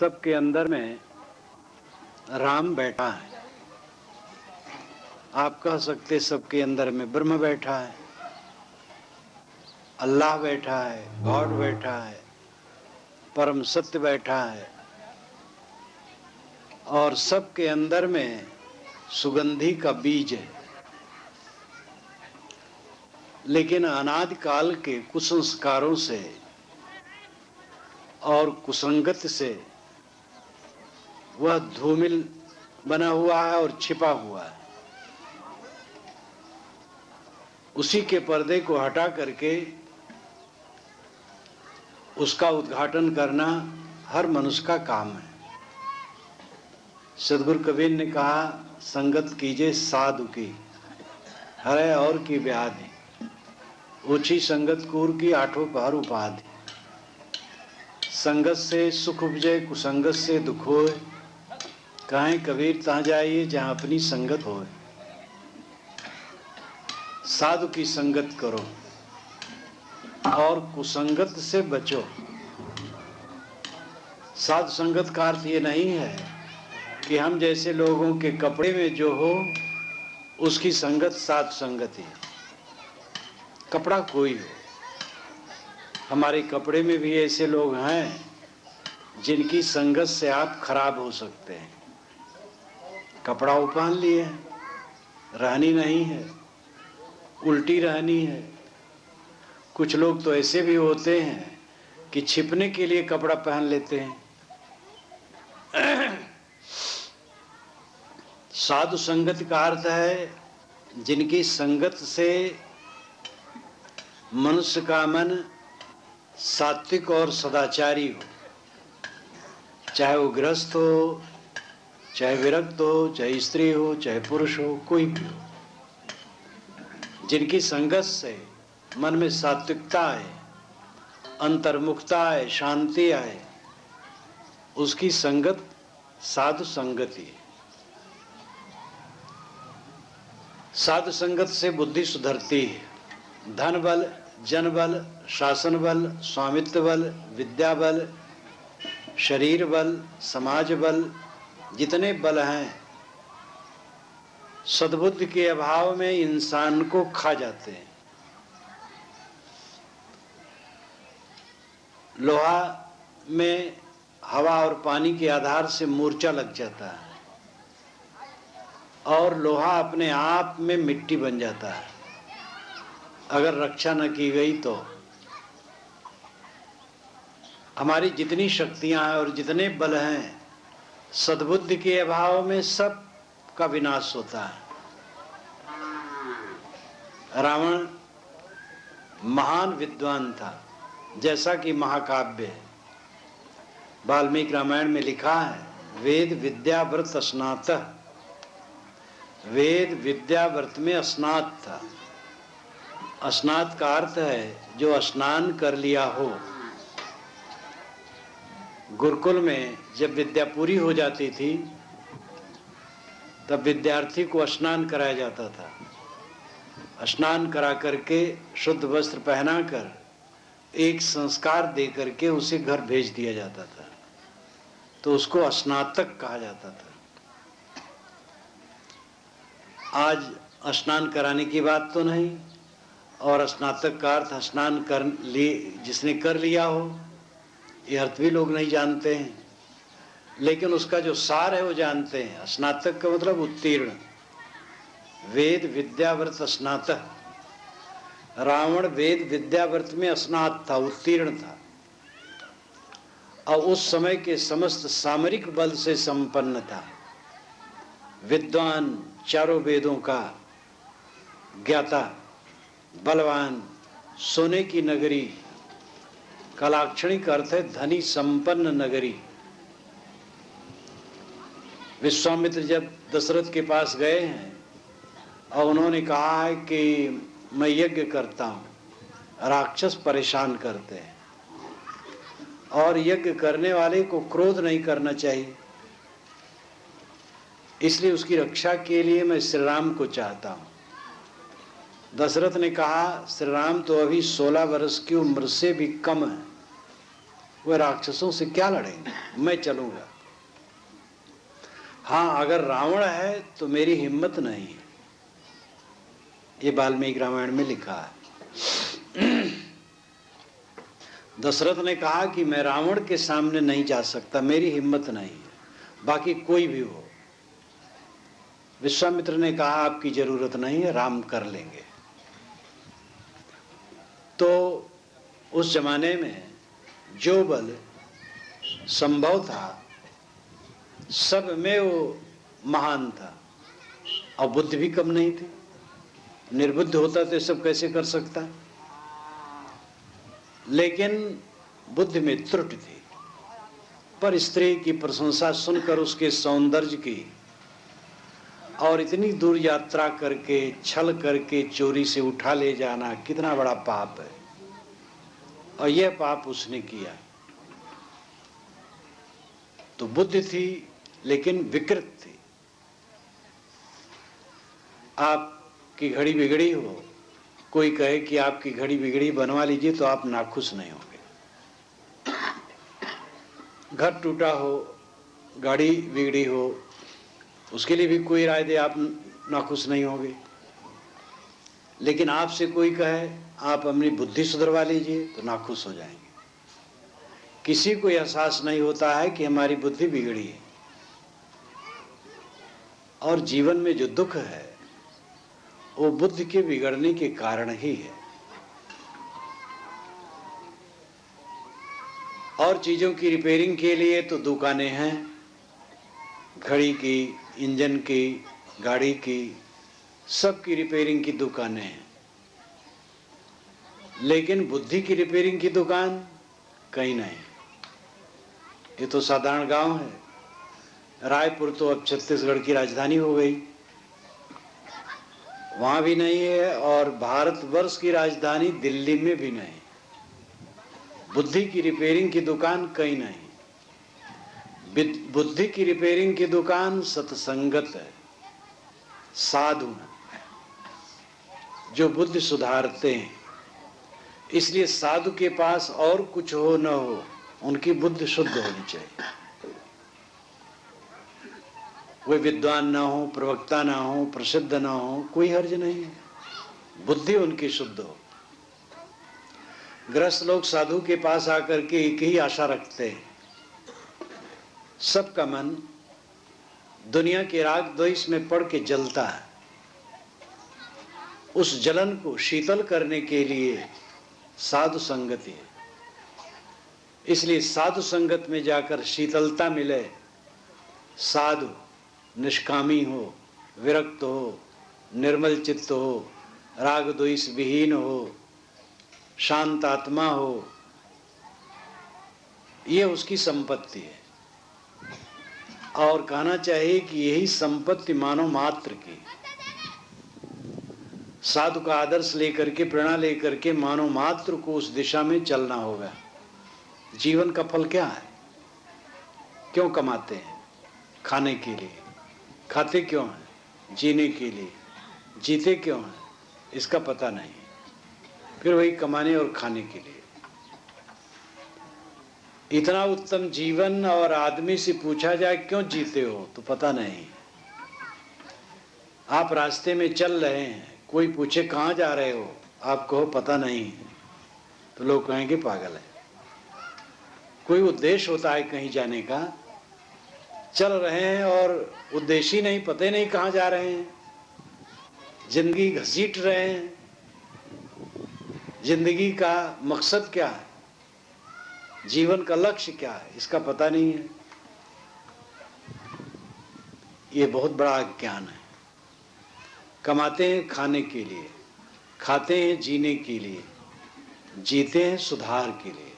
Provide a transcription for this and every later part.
सबके अंदर में राम बैठा है। आप कह सकते सबके अंदर में ब्रह्म बैठा है, अल्लाह बैठा है, गॉड बैठा है, परम सत्य बैठा है। और सबके अंदर में सुगंधि का बीज है। लेकिन अनादि काल के कुसंस्कारों से और कुसंगत से वह धूमिल बना हुआ है और छिपा हुआ है। उसी के पर्दे को हटा करके उसका उद्घाटन करना हर मनुष्य का काम है। सदगुरु कबीर ने कहा, संगत कीजिए साधु की, हरे और की व्याधि, ऊंची संगत कूर की आठों पहर उपाधि। संगत से सुख उपजे, कुसंगत से दुख होए, कहें कबीर तहाँ जाइए जहाँ अपनी संगत होए। साधु की संगत करो और कुसंगत से बचो। साधु संगत का अर्थ ये नहीं है कि हम जैसे लोगों के कपड़े में जो हो उसकी संगत साधु संगत है। कपड़ा कोई हो, हमारे कपड़े में भी ऐसे लोग हैं जिनकी संगत से आप खराब हो सकते हैं। कपड़ा वो पहन लिए, रहनी नहीं है, उल्टी रहनी है। कुछ लोग तो ऐसे भी होते हैं कि छिपने के लिए कपड़ा पहन लेते हैं। साधु संगत का अर्थ है जिनकी संगत से मनुष्य का मन सात्विक और सदाचारी हो, चाहे वो गृहस्थ हो, चाहे विरक्त हो, चाहे स्त्री हो, चाहे पुरुष हो, कोई भी हो। जिनकी संगत से मन में सात्विकता आए, अंतर्मुखता आए, शांति आए, उसकी संगत साधु संगति है। साधु संगत से बुद्धि सुधरती है। धन बल, जन बल, शासन बल, स्वामित्व बल, विद्या बल, शरीर बल, समाज बल, जितने बल हैं सद्बुद्धि के अभाव में इंसान को खा जाते हैं। लोहा में हवा और पानी के आधार से मूर्छा लग जाता है और लोहा अपने आप में मिट्टी बन जाता है अगर रक्षा न की गई तो। हमारी जितनी शक्तियां हैं और जितने बल हैं सद्बुद्धि के अभाव में सब का विनाश होता है। रावण महान विद्वान था, जैसा कि महाकाव्य है। वाल्मीकि रामायण में लिखा है, वेद विद्या व्रत स्नात। वेद विद्या व्रत में स्नात था। स्नात का अर्थ है जो स्नान कर लिया हो। गुरुकुल में जब विद्या पूरी हो जाती थी तब विद्यार्थी को स्नान कराया जाता था। स्नान करा करके शुद्ध वस्त्र पहनाकर एक संस्कार दे करके उसे घर भेज दिया जाता था, तो उसको स्नातक कहा जाता था। आज स्नान कराने की बात तो नहीं, और स्नातक का अर्थ स्नान कर जिसने कर लिया हो, ये अर्थ भी लोग नहीं जानते हैं। लेकिन उसका जो सार है वो जानते हैं। स्नातक का मतलब उत्तीर्ण। वेद विद्याव्रत स्नातक। रावण वेद विद्याव्रत में स्नात था, उत्तीर्ण था, और उस समय के समस्त सामरिक बल से संपन्न था। विद्वान, चारों वेदों का ज्ञाता, बलवान, सोने की नगरी का लाक्षणिक अर्थ है धनी संपन्न नगरी। विश्वामित्र जब दशरथ के पास गए हैं और उन्होंने कहा है कि मैं यज्ञ करता हूँ, राक्षस परेशान करते हैं और यज्ञ करने वाले को क्रोध नहीं करना चाहिए, इसलिए उसकी रक्षा के लिए मैं श्री राम को चाहता हूँ। दशरथ ने कहा, श्री राम तो अभी 16 वर्ष की उम्र से भी कम है, वह राक्षसों से क्या लड़ेंगे, मैं चलूंगा। हाँ, अगर रावण है तो मेरी हिम्मत नहीं है। ये वाल्मीकि रामायण में लिखा है। दशरथ ने कहा कि मैं रावण के सामने नहीं जा सकता, मेरी हिम्मत नहीं है, बाकी कोई भी हो। विश्वामित्र ने कहा आपकी जरूरत नहीं है, राम कर लेंगे। तो उस जमाने में जो बल संभव था सब में वो महान था, और बुद्धि भी कम नहीं थी। निर्बुद्ध होता तो सब कैसे कर सकता, लेकिन बुद्धि में त्रुटि थी। पर स्त्री की प्रशंसा सुनकर, उसके सौंदर्य की, और इतनी दूर यात्रा करके छल करके चोरी से उठा ले जाना कितना बड़ा पाप है, और यह पाप उसने किया। तो बुद्धि थी लेकिन विकृत थी। आपकी घड़ी बिगड़ी हो, कोई कहे कि आपकी घड़ी बिगड़ी बनवा लीजिए, तो आप नाखुश नहीं होंगे। घर टूटा हो, गाड़ी बिगड़ी हो, उसके लिए भी कोई राय दे, आप नाखुश नहीं होंगे। लेकिन आपसे कोई कहे आप अपनी बुद्धि सुधरवा लीजिए, तो नाखुश हो जाएंगे। किसी को एहसास नहीं होता है कि हमारी बुद्धि बिगड़ी है, और जीवन में जो दुख है वो बुद्धि के बिगड़ने के कारण ही है। और चीजों की रिपेयरिंग के लिए तो दुकानें हैं, घड़ी की, इंजन की, गाड़ी की, सब की रिपेयरिंग की दुकानें हैं। लेकिन बुद्धि की रिपेयरिंग की दुकान कहीं नहीं। ये तो साधारण गांव है। रायपुर तो अब छत्तीसगढ़ की राजधानी हो गई, वहां भी नहीं है, और भारतवर्ष की राजधानी दिल्ली में भी नहीं। बुद्धि की रिपेयरिंग की दुकान कहीं नहीं। बुद्धि की रिपेयरिंग की दुकान सत्संगत है, साधु है, जो बुद्धि सुधारते हैं। इसलिए साधु के पास और कुछ हो न हो, उनकी बुद्धि शुद्ध होनी चाहिए। वे विद्वान ना हो, प्रवक्ता ना हो, प्रसिद्ध ना हो, कोई हर्ज नहीं है, बुद्धि उनकी शुद्ध हो। गृहस्थ लोग साधु के पास आकर के एक ही आशा रखते हैं, सबका मन दुनिया के राग द्वेष में पड़ के जलता है। उस जलन को शीतल करने के लिए साधु संगति है। इसलिए साधु संगत में जाकर शीतलता मिले। साधु निष्कामी हो, विरक्त हो, निर्मल चित्त हो, राग द्वेष विहीन हो, शांत आत्मा हो, ये उसकी संपत्ति है। और कहना चाहिए कि यही संपत्ति मानव मात्र की। साधु का आदर्श लेकर के, प्रेरणा लेकर के मानव मात्र को उस दिशा में चलना होगा। जीवन का फल क्या है? क्यों कमाते हैं? खाने के लिए। खाते क्यों हैं? जीने के लिए। जीते क्यों हैं? इसका पता नहीं, फिर वही कमाने और खाने के लिए। इतना उत्तम जीवन, और आदमी से पूछा जाए क्यों जीते हो तो पता नहीं। आप रास्ते में चल रहे हैं, कोई पूछे कहाँ जा रहे हो, आप कहो पता नहीं, तो लोग कहेंगे पागल है। कोई उद्देश्य होता है कहीं जाने का, चल रहे हैं और उद्देश्य ही नहीं, पता ही नहीं कहाँ जा रहे हैं। जिंदगी घसीट रहे हैं, जिंदगी का मकसद क्या है, जीवन का लक्ष्य क्या है, इसका पता नहीं है। ये बहुत बड़ा अज्ञान है। कमाते हैं खाने के लिए, खाते हैं जीने के लिए, जीते हैं सुधार के लिए।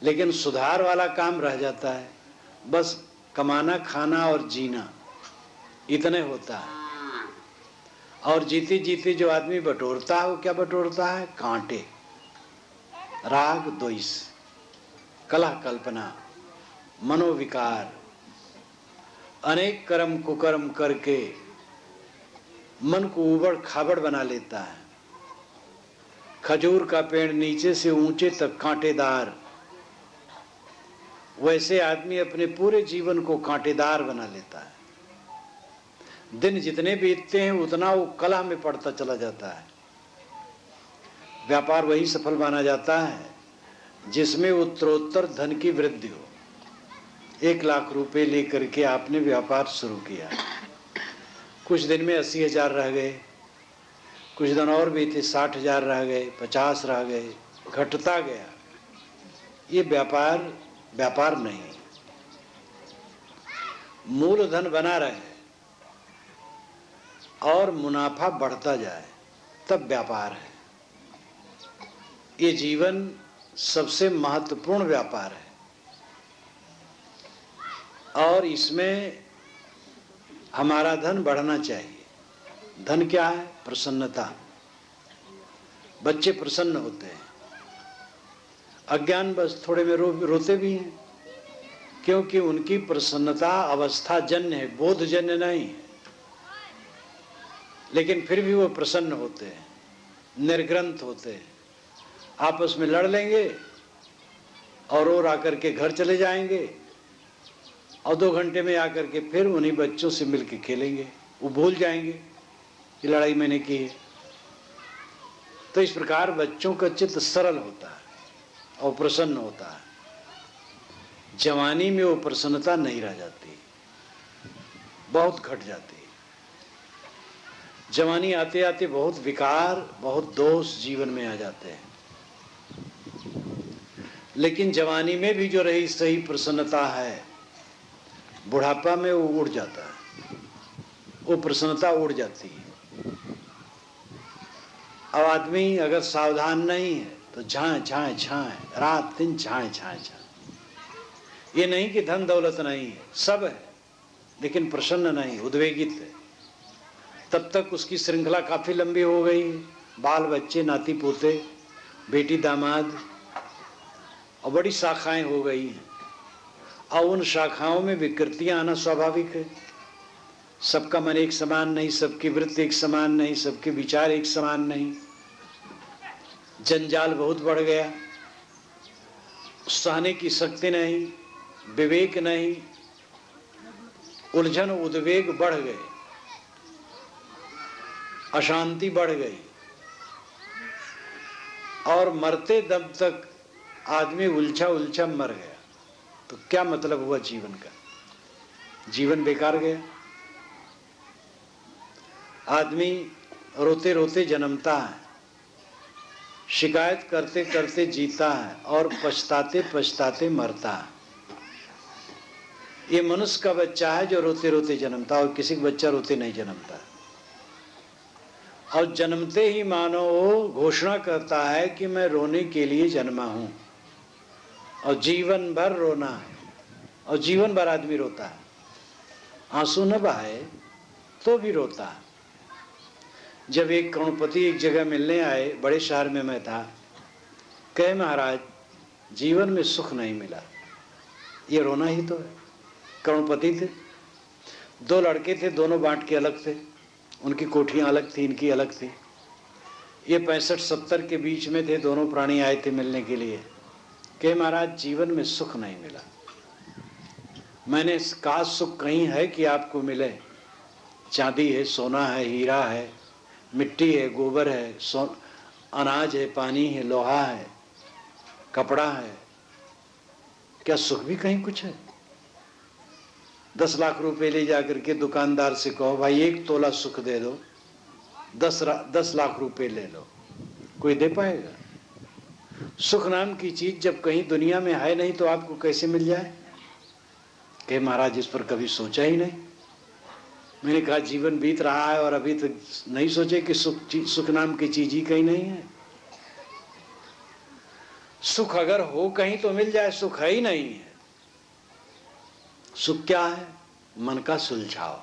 लेकिन सुधार वाला काम रह जाता है, बस कमाना, खाना और जीना इतने होता है। और जीते जीते जो आदमी बटोरता है, वो क्या बटोरता है? कांटे, राग द्वेष, कलह कल्पना, मनोविकार, अनेक कर्म कुकर्म करके मन को उबड़ खाबड़ बना लेता है। खजूर का पेड़ नीचे से ऊंचे तक कांटेदार, वैसे आदमी अपने पूरे जीवन को कांटेदार बना लेता है। दिन जितने बीतते हैं उतना वो कलह में पड़ता चला जाता है। व्यापार वही सफल माना जाता है जिसमें उत्तरोत्तर धन की वृद्धि हो। 1 लाख रुपए लेकर के आपने व्यापार शुरू किया, कुछ दिन में 80,000 रह गए, कुछ दिन और बीते 60,000 रह गए, 50 रह गए, घटता गया। ये व्यापार नहीं। मूलधन बना रहे और मुनाफा बढ़ता जाए तब व्यापार है। ये जीवन सबसे महत्वपूर्ण व्यापार है और इसमें हमारा धन बढ़ना चाहिए। धन क्या है? प्रसन्नता। बच्चे प्रसन्न होते हैं, अज्ञान बस थोड़े में रोते भी हैं, क्योंकि उनकी प्रसन्नता अवस्थाजन्य है, बोधजन्य नहीं है। लेकिन फिर भी वो प्रसन्न होते हैं, निर्ग्रंथ होते हैं। आपस में लड़ लेंगे और आकर के घर चले जाएंगे और 2 घंटे में आकर के फिर उन्हीं बच्चों से मिलके खेलेंगे। वो भूल जाएंगे कि लड़ाई मैंने की है। तो इस प्रकार बच्चों का चित्त सरल होता है और प्रसन्न होता है। जवानी में वो प्रसन्नता नहीं रह जाती, बहुत घट जाती है। जवानी आते आते बहुत विकार, बहुत दोष जीवन में आ जाते हैं। लेकिन जवानी में भी जो रही सही प्रसन्नता है, बुढ़ापा में वो उड़ जाता है, वो प्रसन्नता उड़ जाती है। अब आदमी अगर सावधान नहीं है तो झाए रात दिन झाए। ये नहीं कि धन दौलत नहीं है, सब है, लेकिन प्रसन्न नहीं, उद्वेगित है। तब तक उसकी श्रृंखला काफी लंबी हो गई, बाल बच्चे, नाती पोते, बेटी दामाद, और बड़ी शाखाएं हो गई हैं। और उन शाखाओं में विकृतियां आना स्वाभाविक है। सबका मन एक समान नहीं, सबकी वृत्ति एक समान नहीं, सबके विचार एक समान नहीं। जंजाल बहुत बढ़ गया, सहने की शक्ति नहीं, विवेक नहीं, उलझन उद्वेग बढ़ गए, अशांति बढ़ गई और मरते दम तक आदमी उलझा मर गया। तो क्या मतलब हुआ जीवन का? जीवन बेकार गया। आदमी रोते रोते जन्मता है, शिकायत करते करते जीता है और पछताते पछताते मरता है। ये मनुष्य का बच्चा है जो रोते रोते जन्मता है और किसी का बच्चा रोते नहीं जन्मता। और जन्मते ही मानो वो घोषणा करता है कि मैं रोने के लिए जन्मा हूं और जीवन भर रोना है। और जीवन भर आदमी रोता है, आंसू न बहाए तो भी रोता है। जब एक करोड़पति एक जगह मिलने आए, बड़े शहर में मैं था, कहे महाराज जीवन में सुख नहीं मिला। ये रोना ही तो है। करोड़पति थे, 2 लड़के थे, दोनों बांट के अलग थे, उनकी कोठियां अलग थी, इनकी अलग थी। ये 65-70 के बीच में थे, दोनों प्राणी आए थे मिलने के लिए। कहे महाराज जीवन में सुख नहीं मिला। मैंने कहा सुख कहीं है कि आपको मिले? चांदी है, सोना है, हीरा है, मिट्टी है, गोबर है, अनाज है, पानी है, लोहा है, कपड़ा है, क्या सुख भी कहीं कुछ है? 10 लाख रुपए ले जाकर के दुकानदार से कहो भाई 1 तोला सुख दे दो, 10 लाख रुपए ले लो, कोई दे पाएगा? सुख नाम की चीज जब कहीं दुनिया में है नहीं तो आपको कैसे मिल जाए? कि महाराज इस पर कभी सोचा ही नहीं। मैंने कहा जीवन बीत रहा है और अभी तक नहीं सोचे कि सुख नाम की चीज ही कहीं नहीं है। सुख अगर हो कहीं तो मिल जाए, सुख है ही नहीं है। सुख क्या है? मन का सुलझाव।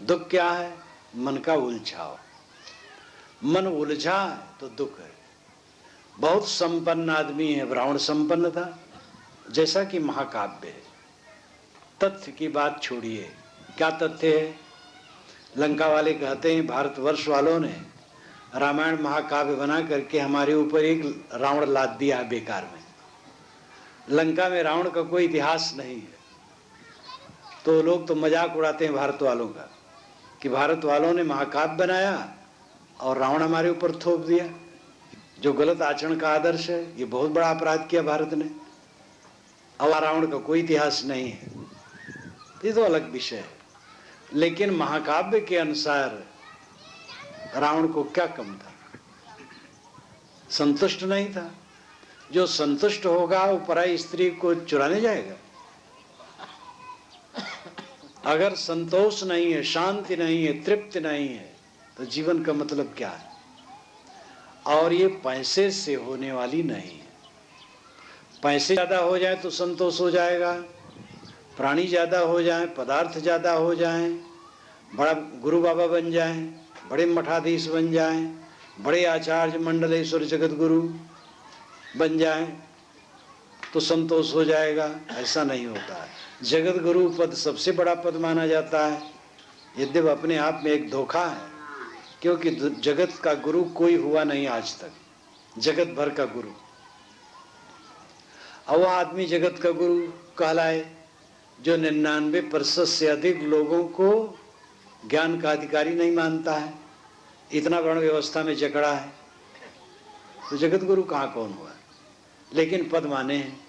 दुख क्या है? मन का उलझाव। मन उलझा है तो दुख है। बहुत संपन्न आदमी है, रावण संपन्न था, जैसा कि महाकाव्य है। तथ्य की बात छोड़िए, क्या तथ्य है? लंका वाले कहते हैं भारतवर्ष वालों ने रामायण महाकाव्य बना करके हमारे ऊपर एक रावण लाद दिया है बेकार में। लंका में रावण का कोई इतिहास नहीं है, तो लोग तो मजाक उड़ाते हैं भारत वालों का कि भारत वालों ने महाकाव्य बनाया और रावण हमारे ऊपर थोप दिया। जो गलत आचरण का आदर्श है, ये बहुत बड़ा अपराध किया भारत ने। और रावण का कोई इतिहास नहीं है, ये तो अलग विषय है। लेकिन महाकाव्य के अनुसार रावण को क्या कम था? संतुष्ट नहीं था। जो संतुष्ट होगा वो पराई स्त्री को चुराने जाएगा। अगर संतोष नहीं है, शांति नहीं है, तृप्ति नहीं है, तो जीवन का मतलब क्या है? और ये पैसे से होने वाली नहीं है। पैसे ज्यादा हो जाए तो संतोष हो जाएगा, प्राणी ज्यादा हो जाए, पदार्थ ज्यादा हो जाए, बड़ा गुरु बाबा बन जाए, बड़े मठाधीश बन जाए, बड़े आचार्य मंडलेश्वर जगत गुरु बन जाए तो संतोष हो जाएगा, ऐसा नहीं होता है। जगत गुरु पद सबसे बड़ा पद माना जाता है, यद्यपि अपने आप में एक धोखा है, क्योंकि जगत का गुरु कोई हुआ नहीं आज तक, जगत भर का गुरु। और वह आदमी जगत का गुरु कहलाए जो 99% से अधिक लोगों को ज्ञान का अधिकारी नहीं मानता है, इतना वर्ण व्यवस्था में जकड़ा है, तो जगत गुरु कहाँ कौन हुआ? लेकिन पद माने हैं।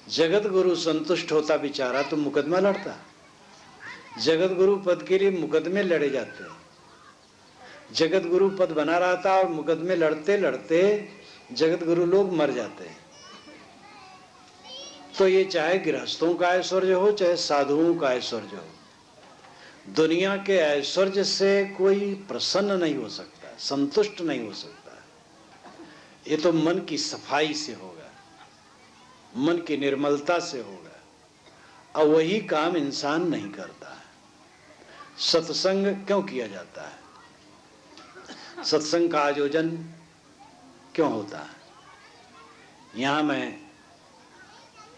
जगत गुरु संतुष्ट होता बेचारा तो मुकदमा लड़ता। जगत गुरु पद के लिए मुकदमे लड़े जाते हैं। जगत गुरु पद बना रहता और मुकदमे लड़ते लड़ते जगत गुरु लोग मर जाते हैं। तो ये चाहे गृहस्थों का ऐश्वर्य हो, चाहे साधुओं का ऐश्वर्य हो, दुनिया के ऐश्वर्य से कोई प्रसन्न नहीं हो सकता, संतुष्ट नहीं हो सकता। ये तो मन की सफाई से होगा, मन की निर्मलता से होगा, और वही काम इंसान नहीं करता है। सत्संग क्यों किया जाता है? सत्संग का आयोजन क्यों होता है? यहाँ मैं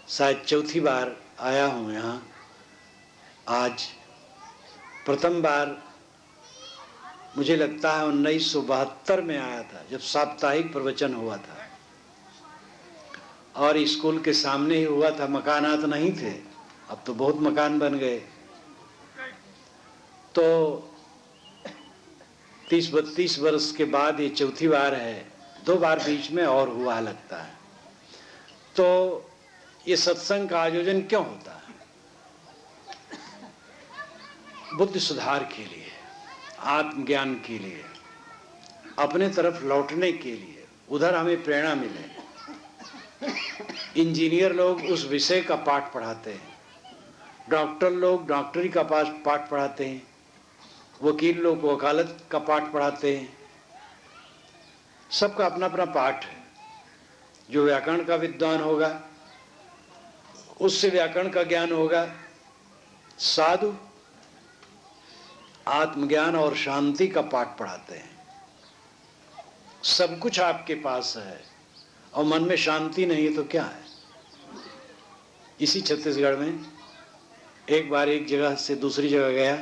शायद चौथी बार आया हूँ यहाँ। आज प्रथम बार मुझे लगता है 1972 में आया था, जब साप्ताहिक प्रवचन हुआ था, और स्कूल के सामने ही हुआ था, मकानात नहीं थे, अब तो बहुत मकान बन गए। तो 30-32 वर्ष के बाद ये चौथी बार है, 2 बार बीच में और हुआ लगता है। तो ये सत्संग का आयोजन क्यों होता है? बुद्धि सुधार के लिए, आत्मज्ञान के लिए, अपने तरफ लौटने के लिए, उधर हमें प्रेरणा मिले। इंजीनियर लोग उस विषय का पाठ पढ़ाते हैं, डॉक्टर लोग डॉक्टरी का पाठ पढ़ाते हैं, वकील लोग वकालत का पाठ पढ़ाते हैं। सबका अपना अपना पाठ है। जो व्याकरण का विद्वान होगा उससे व्याकरण का ज्ञान होगा। साधु आत्मज्ञान और शांति का पाठ पढ़ाते हैं। सब कुछ आपके पास है और मन में शांति नहीं है तो क्या है? इसी छत्तीसगढ़ में एक बार एक जगह से दूसरी जगह गया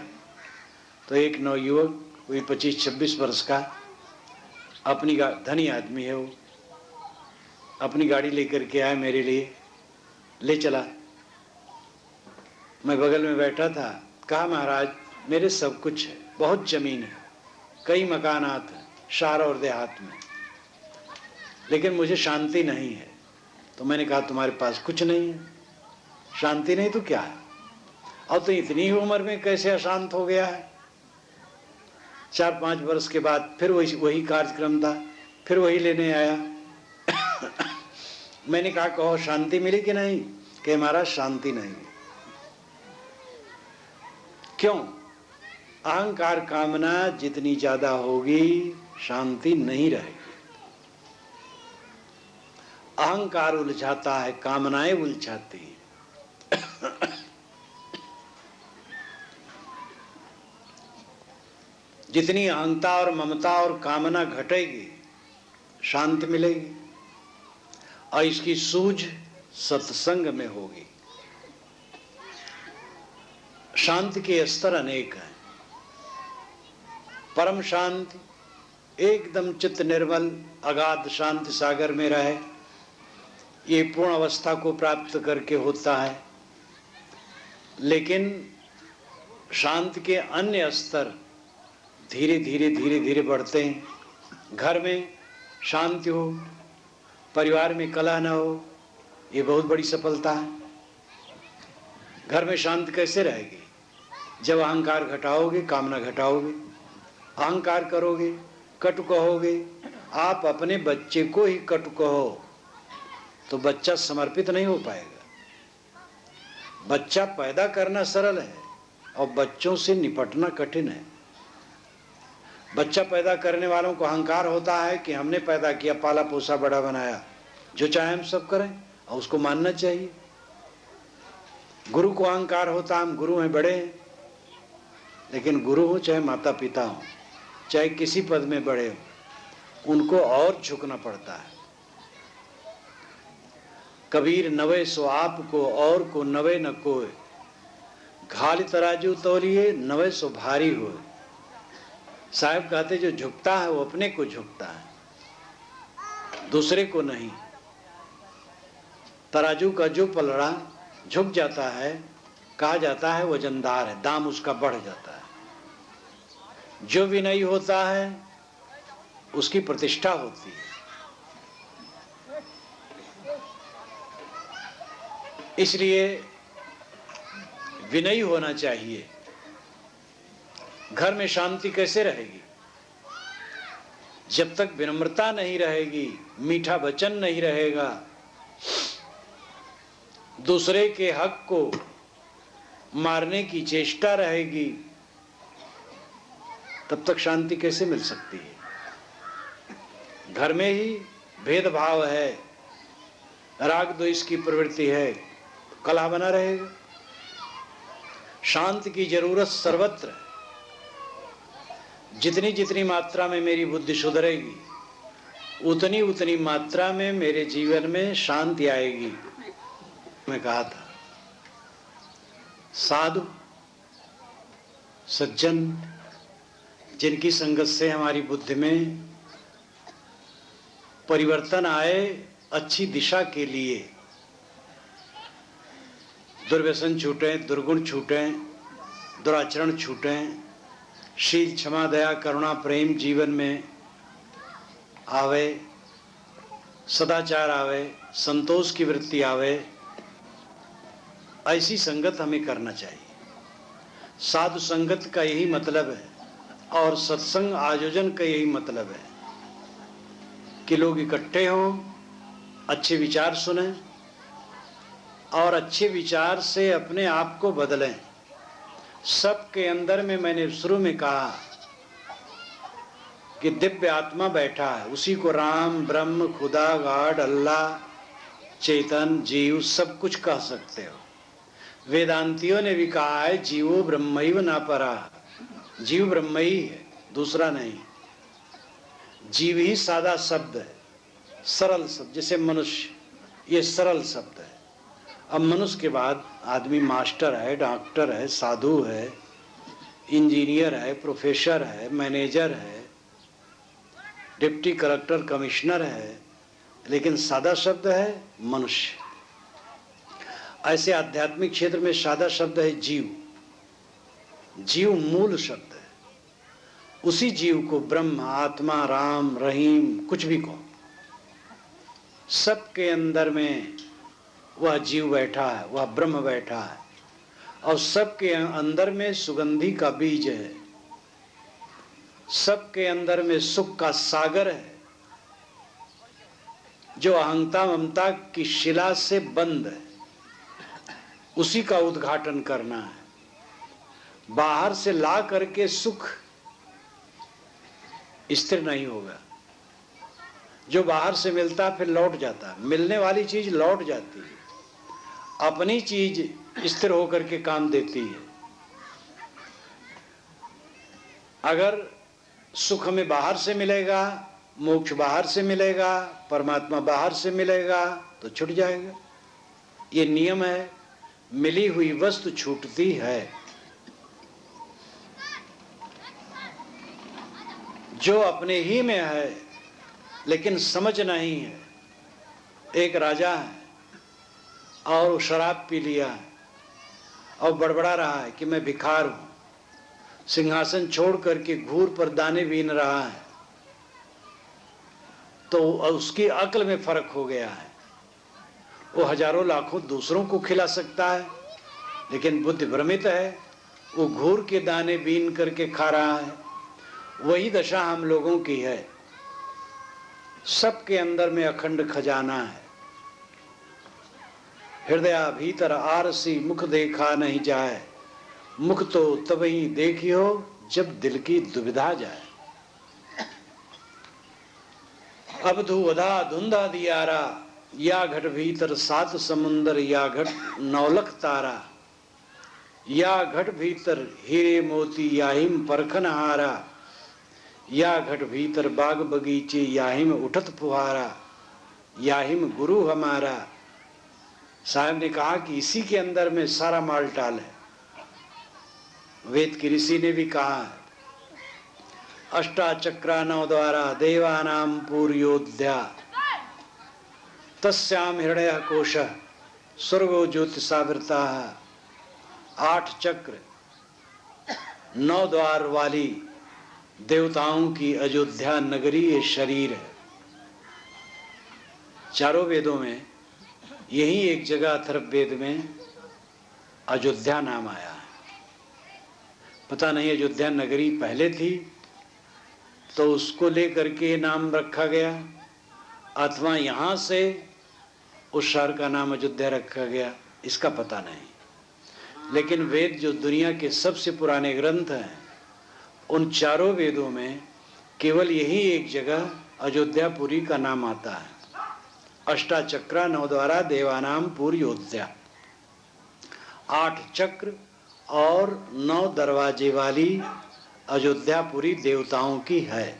तो एक नवयुवक, कोई 25-26 वर्ष का, अपनी धनी आदमी है वो, अपनी गाड़ी लेकर के आया, मेरे लिए ले चला। मैं बगल में बैठा था। कहा, महाराज मेरे सब कुछ है, बहुत जमीन है, कई मकानात हैं शहर और देहात में, लेकिन मुझे शांति नहीं है। तो मैंने कहा, तुम्हारे पास कुछ नहीं है, शांति नहीं तो क्या है? और तो इतनी ही उम्र में कैसे अशांत हो गया है? 4-5 वर्ष के बाद फिर वही कार्यक्रम था, फिर वही लेने आया। मैंने कहा, कहो शांति मिली कि नहीं? कि हमारा शांति नहीं। क्यों? अहंकार कामना जितनी ज्यादा होगी शांति नहीं रहेगी। अहंकार उलझाता है, कामनाएं उलझाती हैं। जितनी अहंता और ममता और कामना घटेगी शांति मिलेगी, और इसकी सूझ सत्संग में होगी। शांति के स्तर अनेक हैं। परम शांति, एकदम चित्त निर्मल अगाध शांति सागर में रहे, ये पूर्ण अवस्था को प्राप्त करके होता है। लेकिन शांति के अन्य स्तर धीरे धीरे धीरे धीरे बढ़ते हैं। घर में शांति हो, परिवार में कलह न हो, ये बहुत बड़ी सफलता है। घर में शांति कैसे रहेगी? जब अहंकार घटाओगे, कामना घटाओगे, अहंकार करोगे, कटु कहोगे, आप अपने बच्चे को ही कटु कहो तो बच्चा समर्पित नहीं हो पाएगा। बच्चा पैदा करना सरल है और बच्चों से निपटना कठिन है। बच्चा पैदा करने वालों को अहंकार होता है कि हमने पैदा किया, पाला पोसा, बड़ा बनाया, जो चाहे हम सब करें और उसको मानना चाहिए। गुरु को अहंकार होता, हम गुरु हैं, बड़े हैं। लेकिन गुरु हो चाहे माता पिता हो, चाहे किसी पद में बड़े हो, उनको और झुकना पड़ता है। कबीर नवे सो आप को और को नवे न कोय, घाल तराजू तौलिए नवे सो भारी होए। साहब कहते जो झुकता है वो अपने को झुकता है, दूसरे को नहीं। तराजू का जो पलड़ा झुक जाता है, कहा जाता है वजनदार है, दाम उसका बढ़ जाता है। जो विनयी होता है उसकी प्रतिष्ठा होती है। इसलिए विनयी होना चाहिए। घर में शांति कैसे रहेगी? जब तक विनम्रता नहीं रहेगी, मीठा वचन नहीं रहेगा, दूसरे के हक को मारने की चेष्टा रहेगी, तब तक शांति कैसे मिल सकती है? घर में ही भेदभाव है, राग द्वेष की प्रवृत्ति है, तो कलह बना रहेगा। शांति की जरूरत सर्वत्र है। जितनी जितनी मात्रा में मेरी बुद्धि सुधरेगी, उतनी उतनी मात्रा में मेरे जीवन में शांति आएगी। मैं कहा था, साधु सज्जन जिनकी संगत से हमारी बुद्धि में परिवर्तन आए अच्छी दिशा के लिए, दुर्व्यसन छूटे, दुर्गुण छूटे, दुराचरण छूटे, शील क्षमा दया करुणा प्रेम जीवन में आवे, सदाचार आवे, संतोष की वृत्ति आवे, ऐसी संगत हमें करना चाहिए। साधु संगत का यही मतलब है और सत्संग आयोजन का यही मतलब है कि लोग इकट्ठे हों, अच्छे विचार सुनें और अच्छे विचार से अपने आप को बदलें। सबके अंदर में, मैंने शुरू में कहा कि दिव्य आत्मा बैठा है, उसी को राम, ब्रह्म, खुदा, गॉड, अल्लाह, चेतन, जीव सब कुछ कह सकते हो। वेदांतियों ने भी कहा है जीवो ब्रह्मैव न परा, जीव ब्रह्म ही है, दूसरा नहीं। जीव ही सादा शब्द है, सरल शब्द, जैसे मनुष्य, ये सरल शब्द है। अब मनुष्य के बाद आदमी मास्टर है, डॉक्टर है, साधु है, इंजीनियर है, प्रोफेसर है, मैनेजर है, डिप्टी कलेक्टर, कमिश्नर है, लेकिन सादा शब्द है मनुष्य। ऐसे आध्यात्मिक क्षेत्र में सादा शब्द है जीव। जीव मूल शब्द है। उसी जीव को ब्रह्म, आत्मा, राम, रहीम, कुछ भी कहो, सबके अंदर में वह जीव बैठा है, वह ब्रह्म बैठा है और सबके अंदर में सुगंधि का बीज है, सबके अंदर में सुख का सागर है, जो अहंता ममता की शिला से बंद है, उसी का उद्घाटन करना है। बाहर से ला करके सुख स्थिर नहीं होगा। जो बाहर से मिलता फिर लौट जाता, मिलने वाली चीज लौट जाती है, अपनी चीज स्थिर होकर के काम देती है। अगर सुख हमें बाहर से मिलेगा, मोक्ष बाहर से मिलेगा, परमात्मा बाहर से मिलेगा, तो छूट जाएगा। ये नियम है, मिली हुई वस्तु छूटती है। जो अपने ही में है लेकिन समझ नहीं है। एक राजा है, और शराब पी लिया है और बड़बड़ा रहा है कि मैं भिखार हूं, सिंहासन छोड़ करके घूर पर दाने बीन रहा है, तो उसकी अक्ल में फर्क हो गया है। वो हजारों लाखों दूसरों को खिला सकता है, लेकिन बुद्धि भ्रमित है, वो घूर के दाने बीन करके खा रहा है। वही दशा हम लोगों की है। सबके अंदर में अखंड खजाना है। हृदय भीतर आरसी मुख देखा नहीं जाए, मुख तो तभी देखियो जब दिल की दुविधा जाए। अबधु वधा धुंधा दियारा, या घट भीतर सात समुंदर, या घट नौलख तारा, या घट भीतर हीरे मोती, याहिम परखन हारा, या घट भीतर बाग बगीचे, याहिम उठत फुहारा, याहिम गुरु हमारा। साहब ने कहा कि इसी के अंदर में सारा माल टाल है। वेद की ऋषि ने भी कहा है, अष्टाचक्रा नव द्वारा देवानाम पूर्योध्या, तस्याम हृदय कोश स्वर्गो ज्योतिषावृता। 8 चक्र 9 द्वार वाली देवताओं की अयोध्या नगरी ये शरीर है। चारों वेदों में यही एक जगह अथर्ववेद में अयोध्या नाम आया है। पता नहीं अयोध्या नगरी पहले थी तो उसको लेकर के नाम रखा गया, अथवा यहाँ से उस शहर का नाम अयोध्या रखा गया, इसका पता नहीं। लेकिन वेद जो दुनिया के सबसे पुराने ग्रंथ हैं, उन चारों वेदों में केवल यही एक जगह अयोध्यापुरी का नाम आता है। अष्टाचक्रा नव द्वारा देवानाम पूर्योध्या। 8 चक्र और 9 दरवाजे वाली अयोध्यापुरी देवताओं की है।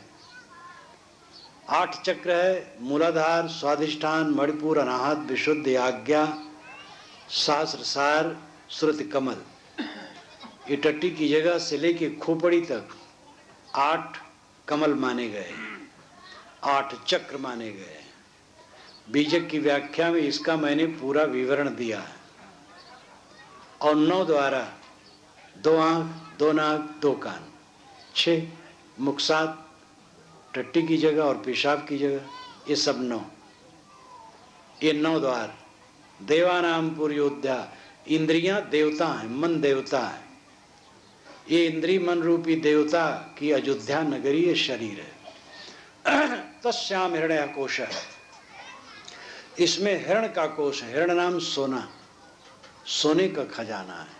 8 चक्र है, मूलाधार, स्वाधिष्ठान, मणिपुर, अनाहत, विशुद्ध, आज्ञा, सहस्रसार, श्रुति कमल। ये टट्टी की जगह से लेके खोपड़ी तक 8 कमल माने गए, 8 चक्र माने गए। बीजक की व्याख्या में इसका मैंने पूरा विवरण दिया है। और 9 द्वारा 2 आंख, 2 नाक, 2 कान, 6 मुख, 7 टट्टी की जगह और पेशाब की जगह, ये सब 9। ये 9 द्वार देवानाम पूर्योध्या। इंद्रियां देवता हैं, मन देवता है। ये इंद्रिय मन रूपी देवता की अयोध्या नगरी ये शरीर है। तस्याम हृदय कोश है, इसमें हिरण का कोश है। हिरण नाम सोना, सोने का खजाना है।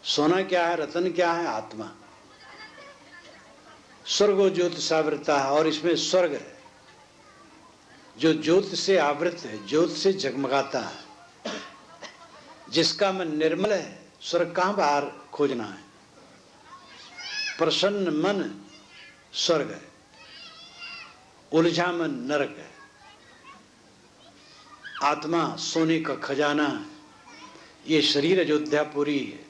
सोना क्या है, रतन क्या है, आत्मा। स्वर्गो ज्योतिषावृता है, और इसमें स्वर्ग है जो ज्योति से आवृत है, ज्योति से जगमगाता है। जिसका मन निर्मल है, स्वर्ग कहाँ बाहर खोजना है। प्रसन्न मन स्वर्ग है, उलझा मन नरक है। आत्मा सोने का खजाना है। ये शरीर अयोध्यापुरी है।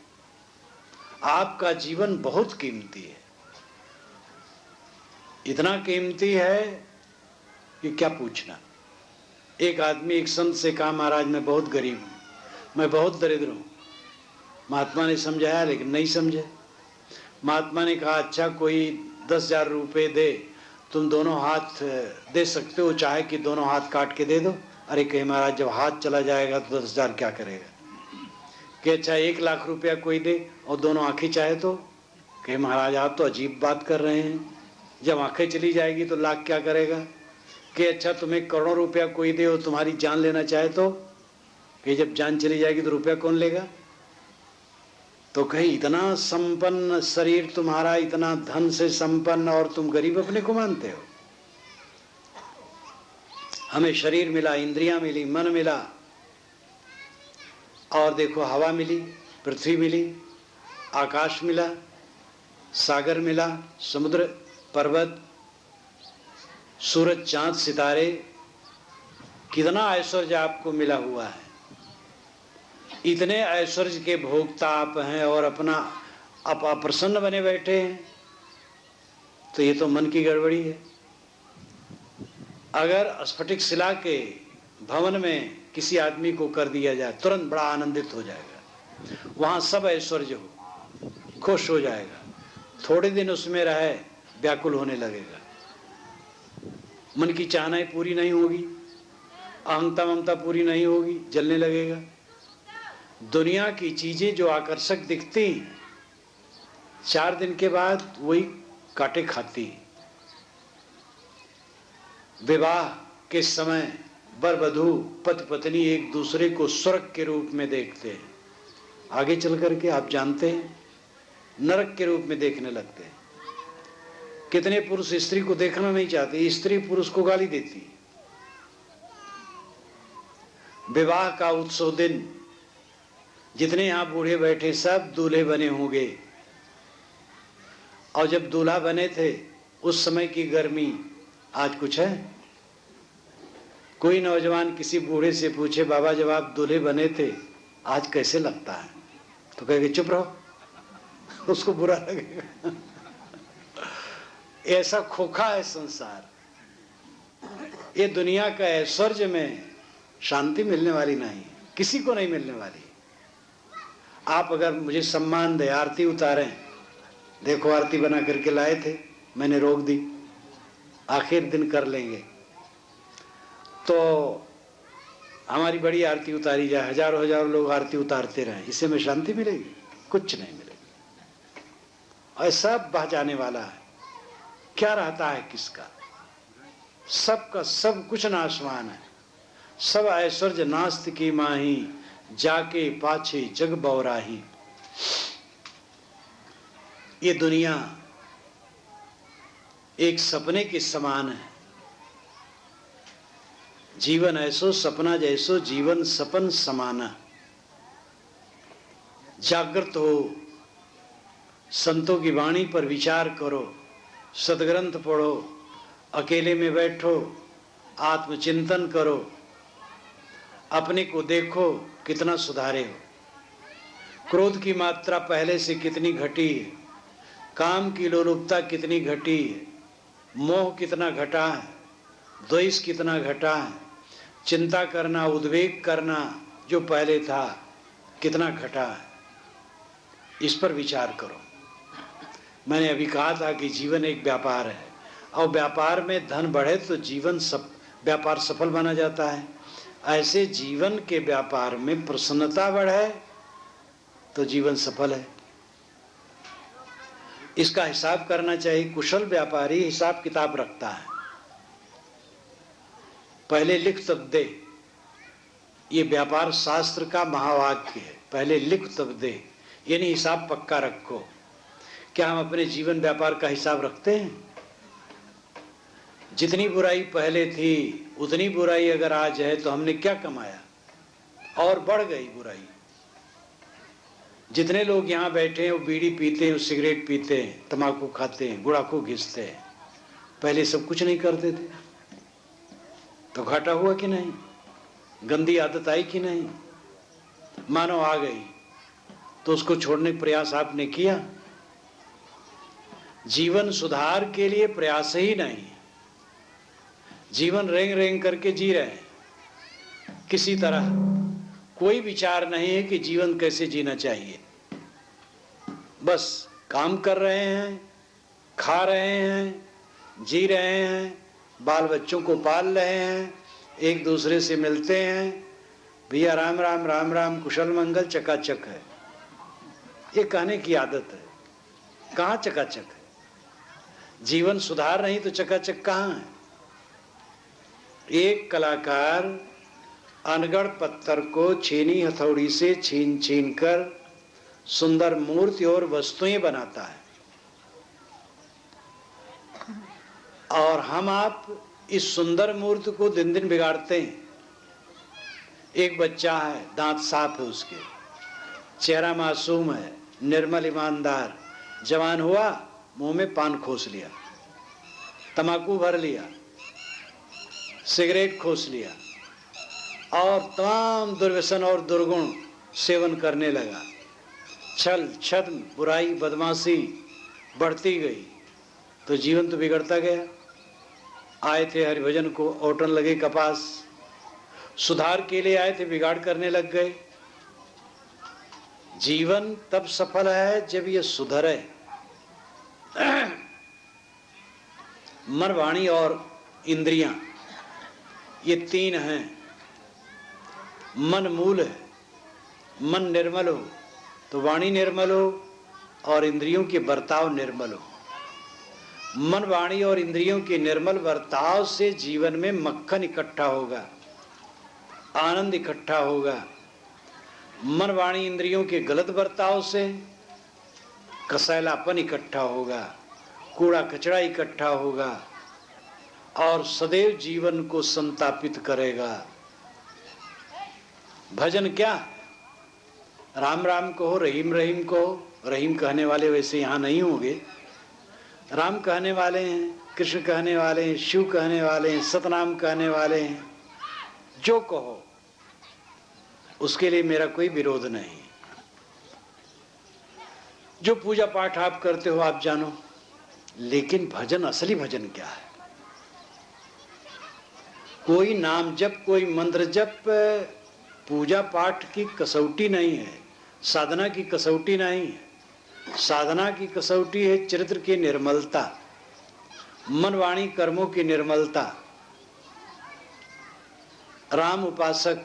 आपका जीवन बहुत कीमती है, इतना कीमती है कि क्या पूछना। एक आदमी एक संत से कहा, महाराज मैं बहुत गरीब हूँ, मैं बहुत दरिद्र हूँ। महात्मा ने समझाया लेकिन नहीं समझे। महात्मा ने कहा, अच्छा कोई 10,000 रुपये दे, तुम दोनों हाथ दे सकते हो, चाहे कि दोनों हाथ काट के दे दो। अरे कहे महाराज जब हाथ चला जाएगा तो 10,000 क्या करेगा। कि अच्छा 1,00,000 रुपया कोई दे और दोनों आंखें चाहे तो। कहे महाराज आप तो अजीब बात कर रहे हैं, जब आंखें चली जाएगी तो लाख क्या करेगा। कि अच्छा तुम्हें करोड़ों रुपया कोई दे और तुम्हारी जान लेना चाहे तो। कि जब जान चली जाएगी तो रुपया कौन लेगा। तो कहीं इतना संपन्न शरीर तुम्हारा, इतना धन से संपन्न, और तुम गरीब अपने को मानते हो। हमें शरीर मिला, इंद्रियां मिली, मन मिला, और देखो हवा मिली, पृथ्वी मिली, आकाश मिला, सागर मिला, समुद्र, पर्वत, सूरज, चांद, सितारे। कितना ऐश्वर्य आपको मिला हुआ है। इतने ऐश्वर्य के भोक्ता आप हैं और अपना आप अप्रसन्न बने बैठे हैं, तो ये तो मन की गड़बड़ी है। अगर स्फटिक शिला के भवन में किसी आदमी को कर दिया जाए, तुरंत बड़ा आनंदित हो जाएगा, वहां सब ऐश्वर्य हो, खुश हो जाएगा। थोड़े दिन उसमें रहे, व्याकुल होने लगेगा, मन की चाहनाएं पूरी नहीं होगी, अहंता ममता पूरी नहीं होगी, जलने लगेगा। दुनिया की चीजें जो आकर्षक दिखती, 4 दिन के बाद वही काटे खाती। विवाह के समय वर वधू पति पत्नी एक दूसरे को स्वर्ग के रूप में देखते हैं, आगे चल करके आप जानते हैं नरक के रूप में देखने लगते हैं। कितने पुरुष स्त्री को देखना नहीं चाहते, स्त्री पुरुष को गाली देती है। विवाह का उत्सव दिन जितने यहां बूढ़े बैठे सब दूल्हे बने होंगे, और जब दूल्हा बने थे उस समय की गर्मी आज कुछ है? कोई नौजवान किसी बूढ़े से पूछे, बाबा जब आप दूल्हे बने थे आज कैसे लगता है, तो कहेगा चुप रहो, उसको बुरा लगेगा। ऐसा खोखा है संसार। ये दुनिया का ऐश्वर्य में शांति मिलने वाली नहीं, किसी को नहीं मिलने वाली। आप अगर मुझे सम्मान दे, आरती उतारें, देखो आरती बना करके लाए थे, मैंने रोक दी, आखिर दिन कर लेंगे, तो हमारी बड़ी आरती उतारी जाए, हजारों हजारों लोग आरती उतारते रहे, इससे में शांति मिलेगी? कुछ नहीं मिलेगी। और सब बह जाने वाला है, क्या रहता है किसका? सबका सब कुछ नाशवान है। सब ऐश्वर्य नास्त की माही, जाके पाछे जग बौराही। ये दुनिया एक सपने के समान है। जीवन ऐसो सपना जैसो, जीवन सपन समाना। जागृत हो, संतों की वाणी पर विचार करो, सदग्रंथ पढ़ो, अकेले में बैठो, आत्मचिंतन करो, अपने को देखो कितना सुधारे हो। क्रोध की मात्रा पहले से कितनी घटी है, काम की लोलुपता कितनी घटी है, मोह कितना घटा है, द्वेष कितना घटा है, चिंता करना, उद्वेग करना जो पहले था कितना घटा है। इस पर विचार करो। मैंने अभी कहा था कि जीवन एक व्यापार है, और व्यापार में धन बढ़े तो जीवन व्यापार सफल माना जाता है। ऐसे जीवन के व्यापार में प्रसन्नता बढ़े तो जीवन सफल है। इसका हिसाब करना चाहिए। कुशल व्यापारी हिसाब किताब रखता है। पहले लिख तब दे, ये व्यापार शास्त्र का महावाक्य है। पहले लिख तब दे, यानी हिसाब पक्का रखो। क्या हम अपने जीवन व्यापार का हिसाब रखते हैं? जितनी बुराई पहले थी उतनी बुराई अगर आज है तो हमने क्या कमाया? और बढ़ गई बुराई। जितने लोग यहाँ बैठे हैं वो बीड़ी पीते हैं, सिगरेट पीते हैं, तंबाकू खाते हैं, गुड़ाखू घिसते हैं, पहले सब कुछ नहीं करते थे, तो घाटा हुआ कि नहीं? गंदी आदत आई कि नहीं? मानो आ गई तो उसको छोड़ने का प्रयास आपने किया? जीवन सुधार के लिए प्रयास ही नहीं, जीवन रेंग रेंग करके जी रहे हैं। किसी तरह कोई विचार नहीं है कि जीवन कैसे जीना चाहिए। बस काम कर रहे हैं, खा रहे हैं, जी रहे हैं, बाल बच्चों को पाल रहे हैं, एक दूसरे से मिलते हैं, भैया राम राम राम राम, कुशल मंगल, चकाचक है। ये कहने की आदत है। कहाँ चकाचक है? जीवन सुधार नहीं तो चकाचक कहाँ है? एक कलाकार अनगढ़ पत्थर को छीनी हथौड़ी से छीन छीन कर सुंदर मूर्ति और वस्तुएं बनाता है, और हम आप इस सुंदर मूर्ति को दिन दिन बिगाड़ते हैं। एक बच्चा है, दांत साफ है उसके, चेहरा मासूम है, निर्मल ईमानदार, जवान हुआ, मुंह में पान खोस लिया, तंबाकू भर लिया, सिगरेट खोस लिया, और तमाम दुर्व्यसन और दुर्गुण सेवन करने लगा। छल छद्म बुराई बदमाशी बढ़ती गई तो जीवन तो बिगड़ता गया। आए थे हरिभजन को, औटन लगे कपास, सुधार के लिए आए थे, बिगाड़ करने लग गए। जीवन तब सफल है जब ये सुधरे। मन, वाणी और इंद्रियां, ये तीन हैं। मन मूल है, मन निर्मल हो तो वाणी निर्मल हो और इंद्रियों के बर्ताव निर्मल हो। मन, वाणी और इंद्रियों के निर्मल बर्ताव से जीवन में मक्खन इकट्ठा होगा, आनंद इकट्ठा होगा। मन, वाणी, इंद्रियों के गलत बर्ताव से कसैलापन इकट्ठा होगा, कूड़ा कचरा इकट्ठा होगा और सदैव जीवन को संतापित करेगा। भजन क्या? राम राम कहो, रहीम रहीम कहो। रहीम कहने वाले वैसे यहाँ नहीं होंगे, राम कहने वाले हैं, कृष्ण कहने वाले हैं, शिव कहने वाले हैं, सतनाम कहने वाले हैं। जो कहो उसके लिए मेरा कोई विरोध नहीं। जो पूजा पाठ आप करते हो आप जानो, लेकिन भजन, असली भजन क्या है? कोई नाम जप, कोई मंत्र जप पूजा पाठ की कसौटी नहीं है, साधना की कसौटी नहीं है। साधना की कसौटी है चरित्र की निर्मलता, मन, वाणी, कर्मों की निर्मलता। राम उपासक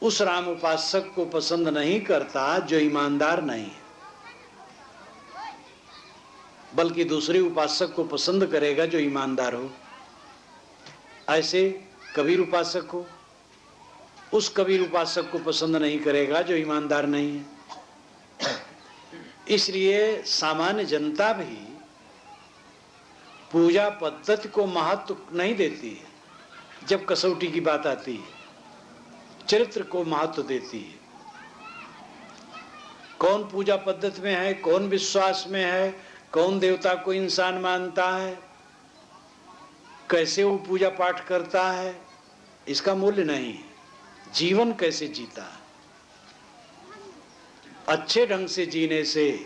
उस राम उपासक को पसंद नहीं करता जो ईमानदार नहीं है, बल्कि दूसरे उपासक को पसंद करेगा जो ईमानदार हो। ऐसे कबीर उपासक को उस कबीर उपासक को पसंद नहीं करेगा जो ईमानदार नहीं है। इसलिए सामान्य जनता भी पूजा पद्धति को महत्व नहीं देती है। जब कसौटी की बात आती है, चरित्र को महत्व देती है। कौन पूजा पद्धति में है, कौन विश्वास में है, कौन देवता को इंसान मानता है, कैसे वो पूजा पाठ करता है, इसका मूल्य नहीं है। जीवन कैसे जीता है, अच्छे ढंग से जीने से,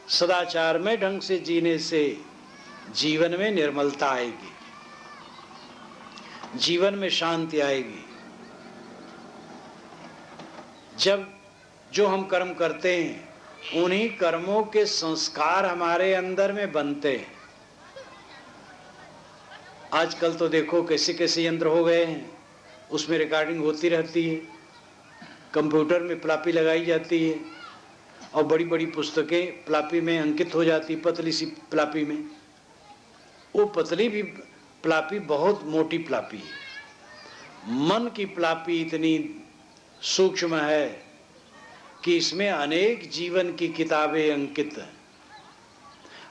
सदाचार में ढंग से जीने से जीवन में निर्मलता आएगी, जीवन में शांति आएगी। जब जो हम कर्म करते हैं उन्हीं कर्मों के संस्कार हमारे अंदर में बनते हैं। आजकल तो देखो कैसे कैसे यंत्र हो गए हैं, उसमें रिकॉर्डिंग होती रहती है, कंप्यूटर में प्लापी लगाई जाती है और बड़ी बड़ी पुस्तकें प्लापी में अंकित हो जाती, पतली सी प्लापी में। वो पतली भी प्लापी बहुत मोटी प्लापी है। मन की प्लापी इतनी सूक्ष्म है कि इसमें अनेक जीवन की किताबें अंकित हैं।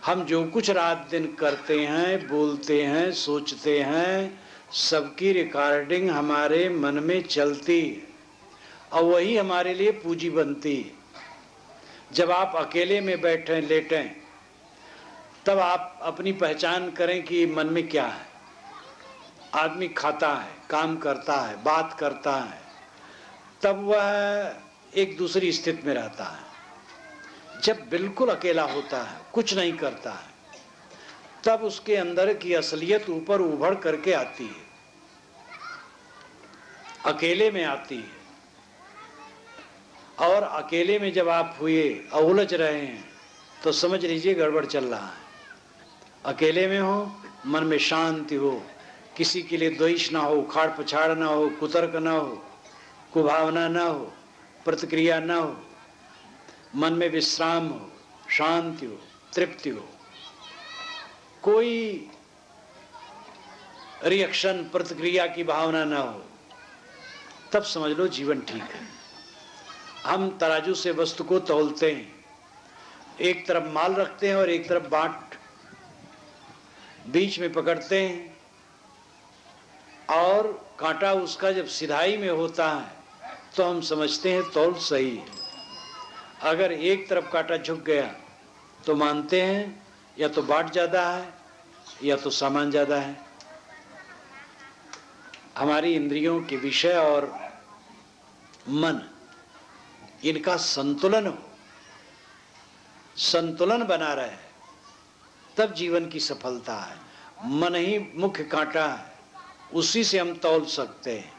हम जो कुछ रात दिन करते हैं, बोलते हैं, सोचते हैं, सबकी रिकॉर्डिंग हमारे मन में चलती है और वही हमारे लिए पूंजी बनती है। जब आप अकेले में बैठें, लेटें, तब आप अपनी पहचान करें कि मन में क्या है। आदमी खाता है, काम करता है, बात करता है, तब वह एक दूसरी स्थिति में रहता है। जब बिल्कुल अकेला होता है, कुछ नहीं करता है, तब उसके अंदर की असलियत ऊपर उभर करके आती है, अकेले में आती है। और अकेले में जब आप हुए और उलझ रहे हैं तो समझ लीजिए गड़बड़ चल रहा है। अकेले में हो, मन में शांति हो, किसी के लिए द्वेष ना हो, उखाड़ पछाड़ ना हो, कुतर्क ना हो, कुभावना ना हो, प्रतिक्रिया ना हो, मन में विश्राम हो, शांति हो, तृप्ति हो, कोई रिएक्शन, प्रतिक्रिया की भावना ना हो, तब समझ लो जीवन ठीक है। हम तराजू से वस्तु को तौलते हैं, एक तरफ माल रखते हैं और एक तरफ बाट, बीच में पकड़ते हैं और कांटा उसका जब सिधाई में होता है तो हम समझते हैं तौल सही है। अगर एक तरफ कांटा झुक गया तो मानते हैं या तो बाट ज्यादा है या तो सामान ज्यादा है। हमारी इंद्रियों के विषय और मन, इनका संतुलन हो, संतुलन बना रहे, तब जीवन की सफलता है। मन ही मुख्य कांटा है, उसी से हम तौल सकते हैं।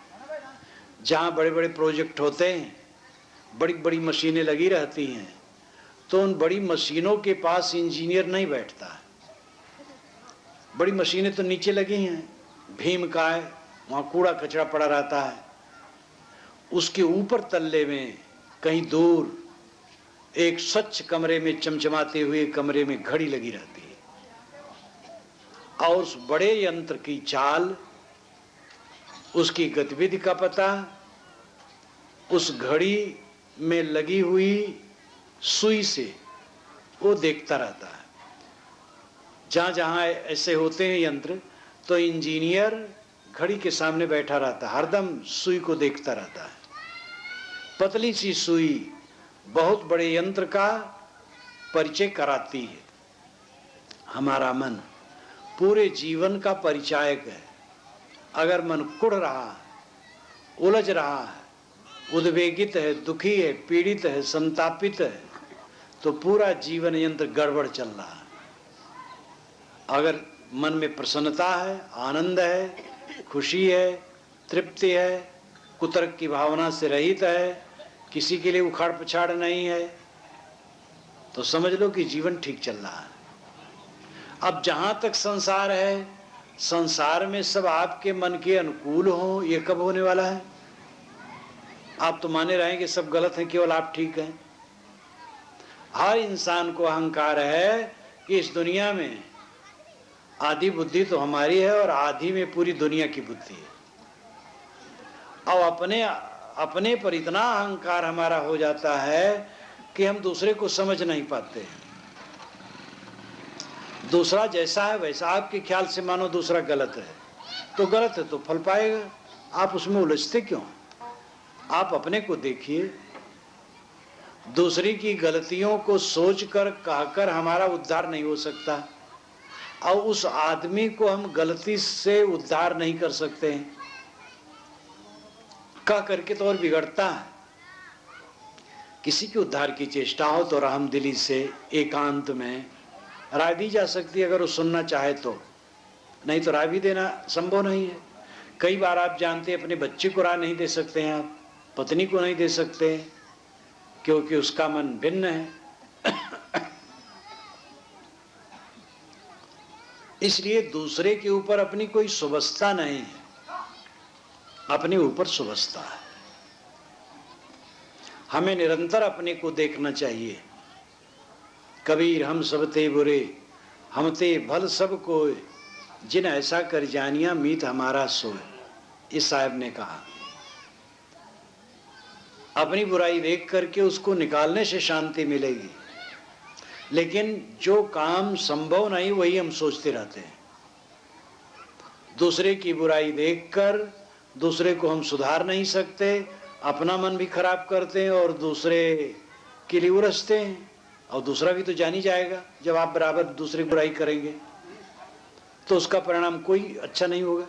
जहाँ बड़े बड़े प्रोजेक्ट होते हैं, बड़ी बड़ी मशीनें लगी रहती हैं, तो उन बड़ी मशीनों के पास इंजीनियर नहीं बैठता है। बड़ी मशीनें तो नीचे लगी हैं, भीम का है, वहाँ कूड़ा कचरा पड़ा रहता है। उसके ऊपर तल्ले में कहीं दूर एक स्वच्छ कमरे में, चमचमाते हुए कमरे में घड़ी लगी रहती है, और उस बड़े यंत्र की चाल, उसकी गतिविधि का पता उस घड़ी में लगी हुई सुई से वो देखता रहता है। जहाँ जहाँ ऐसे होते हैं यंत्र, तो इंजीनियर घड़ी के सामने बैठा रहता है, हरदम सुई को देखता रहता है। पतली सी सुई बहुत बड़े यंत्र का परिचय कराती है। हमारा मन पूरे जीवन का परिचायक है। अगर मन कुढ़ रहा है, उलझ रहा है, उद्वेगित है, दुखी है, पीड़ित है, संतापित है, तो पूरा जीवन यंत्र गड़बड़ चल रहा है। अगर मन में प्रसन्नता है, आनंद है, खुशी है, तृप्ति है, कुतर्क की भावना से रहित है, किसी के लिए उखाड़ पछाड़ नहीं है, तो समझ लो कि जीवन ठीक चल रहा है। अब जहां तक संसार है, संसार में सब आपके मन के अनुकूल हो, ये कब होने वाला है? आप तो माने रहें कि सब गलत है, केवल आप ठीक हैं। हर इंसान को अहंकार है कि इस दुनिया में आधी बुद्धि तो हमारी है और आधी में पूरी दुनिया की बुद्धि है। और अपने पर इतना अहंकार हमारा हो जाता है कि हम दूसरे को समझ नहीं पाते। दूसरा जैसा है वैसा, आपके ख्याल से मानो दूसरा गलत है, तो गलत है तो फल पाएगा। आप उसमें उलझते क्यों? आप अपने को देखिए। दूसरी की गलतियों को सोचकर कहकर हमारा उद्धार नहीं हो सकता, और उस आदमी को हम गलती से उद्धार नहीं कर सकते हैं। कह करके तो और बिगड़ता है। किसी के उद्धार की चेष्टा हो तो रहमदिली से एकांत में राय दी जा सकती है, अगर वो सुनना चाहे तो, नहीं तो राय भी देना संभव नहीं है। कई बार आप जानते हैं, अपने बच्चे को राय नहीं दे सकते हैं, आप पत्नी को नहीं दे सकते, क्योंकि उसका मन भिन्न है। इसलिए दूसरे के ऊपर अपनी कोई सुबस्ता नहीं है, अपने ऊपर सुबस्ता है। हमें निरंतर अपने को देखना चाहिए। कबीर हम सब ते बुरे, हम ते भल सब कोय, जिन ऐसा कर जानिया मीत हमारा सोए। इस साहब ने कहा, अपनी बुराई देख करके उसको निकालने से शांति मिलेगी, लेकिन जो काम संभव नहीं वही हम सोचते रहते हैं। दूसरे की बुराई देखकर दूसरे को हम सुधार नहीं सकते, अपना मन भी खराब करते हैं और दूसरे के लिए उलझते हैं, और दूसरा भी तो जान ही जाएगा। जब आप बराबर दूसरे की बुराई करेंगे तो उसका परिणाम कोई अच्छा नहीं होगा।